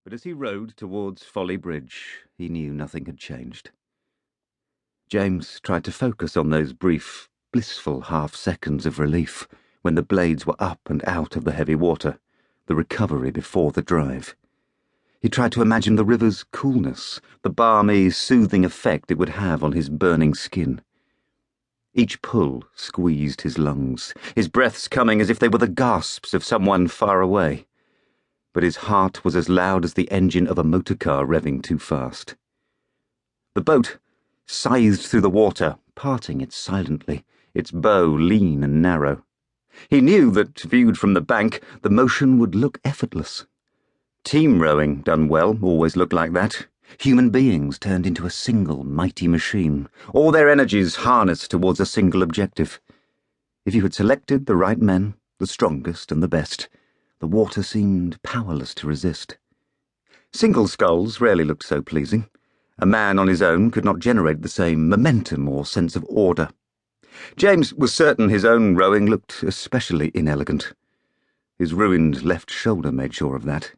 but as he rowed towards Folly Bridge, he knew nothing had changed. James tried to focus on those brief, blissful half-seconds of relief when the blades were up and out of the heavy water, the recovery before the drive. He tried to imagine the river's coolness, the balmy, soothing effect it would have on his burning skin. Each pull squeezed his lungs, his breaths coming as if they were the gasps of someone far away. But his heart was as loud as the engine of a motor car revving too fast. The boat scythed through the water, parting it silently, its bow lean and narrow. He knew that, viewed from the bank, the motion would look effortless. Team rowing, done well, always looked like that. Human beings turned into a single mighty machine, all their energies harnessed towards a single objective. If you had selected the right men, the strongest and the best, the water seemed powerless to resist. Single sculls rarely looked so pleasing. A man on his own could not generate the same momentum or sense of order. James was certain his own rowing looked especially inelegant. His ruined left shoulder made sure of that.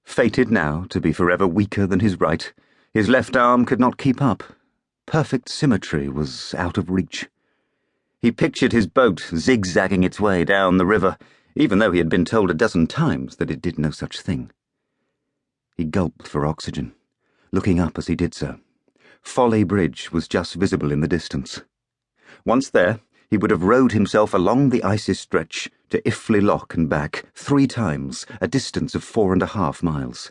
Fated now to be forever weaker than his right, his left arm could not keep up. Perfect symmetry was out of reach. He pictured his boat zigzagging its way down the river, even though he had been told a dozen times that it did no such thing. He gulped for oxygen, looking up as he did so. Folly Bridge was just visible in the distance. Once there, he would have rowed himself along the icy stretch to Iffley Lock and back 3 times, a distance of 4.5 miles.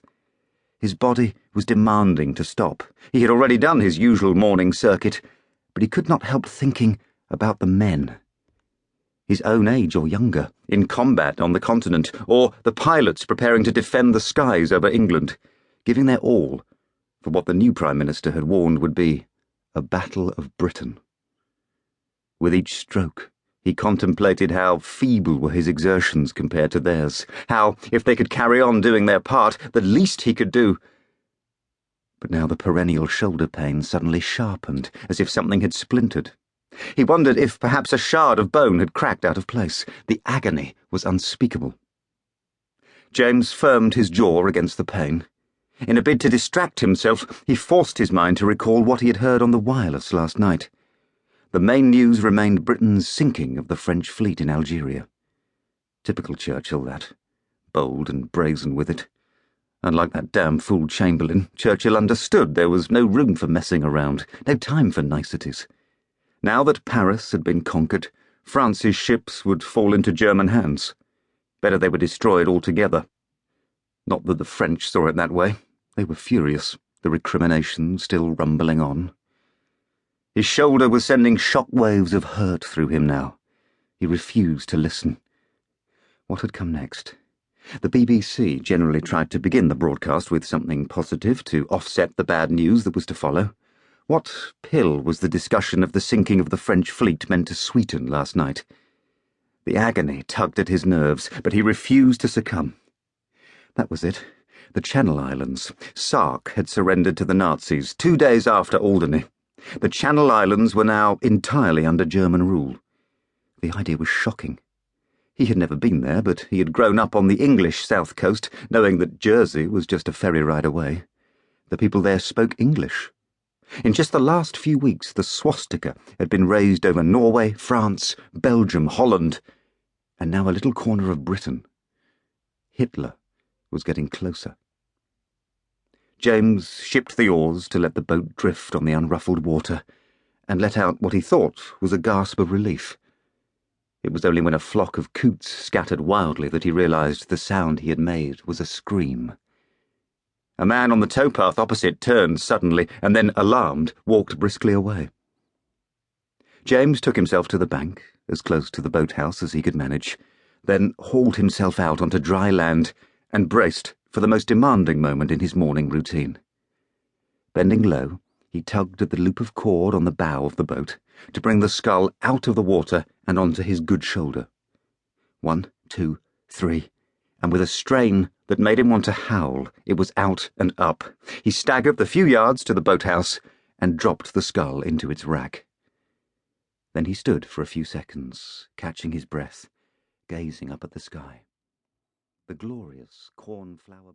His body was demanding to stop. He had already done his usual morning circuit, but he could not help thinking about the men. His own age or younger, in combat on the continent, or the pilots preparing to defend the skies over England, giving their all for what the new Prime Minister had warned would be a Battle of Britain. With each stroke, he contemplated how feeble were his exertions compared to theirs, how, if they could carry on doing their part, the least he could do. But now the perennial shoulder pain suddenly sharpened, as if something had splintered. He wondered if perhaps a shard of bone had cracked out of place. The agony was unspeakable. James firmed his jaw against the pain. In a bid to distract himself, he forced his mind to recall what he had heard on the wireless last night. The main news remained Britain's sinking of the French fleet in Algeria. Typical Churchill, that. Bold and brazen with it. Unlike that damn fool Chamberlain, Churchill understood there was no room for messing around, no time for niceties. Now that Paris had been conquered, France's ships would fall into German hands. Better they were destroyed altogether. Not that the French saw it that way. They were furious, the recriminations still rumbling on. His shoulder was sending shock waves of hurt through him now. He refused to listen. What had come next? The BBC generally tried to begin the broadcast with something positive to offset the bad news that was to follow. What pill was the discussion of the sinking of the French fleet meant to sweeten last night? The agony tugged at his nerves, but he refused to succumb. That was it. The Channel Islands. Sark had surrendered to the Nazis 2 days after Alderney. The Channel Islands were now entirely under German rule. The idea was shocking. He had never been there, but he had grown up on the English south coast, knowing that Jersey was just a ferry ride away. The people there spoke English. In just the last few weeks, the swastika had been raised over Norway, France, Belgium, Holland, and now a little corner of Britain. Hitler was getting closer. James shipped the oars to let the boat drift on the unruffled water, and let out what he thought was a gasp of relief. It was only when a flock of coots scattered wildly that he realized the sound he had made was a scream. A man on the towpath opposite turned suddenly, and then, alarmed, walked briskly away. James took himself to the bank, as close to the boathouse as he could manage, then hauled himself out onto dry land and braced for the most demanding moment in his morning routine. Bending low, he tugged at the loop of cord on the bow of the boat to bring the scull out of the water and onto his good shoulder. 1, 2, 3, and with a strain that made him want to howl, it was out and up. He staggered the few yards to the boathouse and dropped the scull into its rack. Then he stood for a few seconds, catching his breath, gazing up at the sky. The glorious cornflower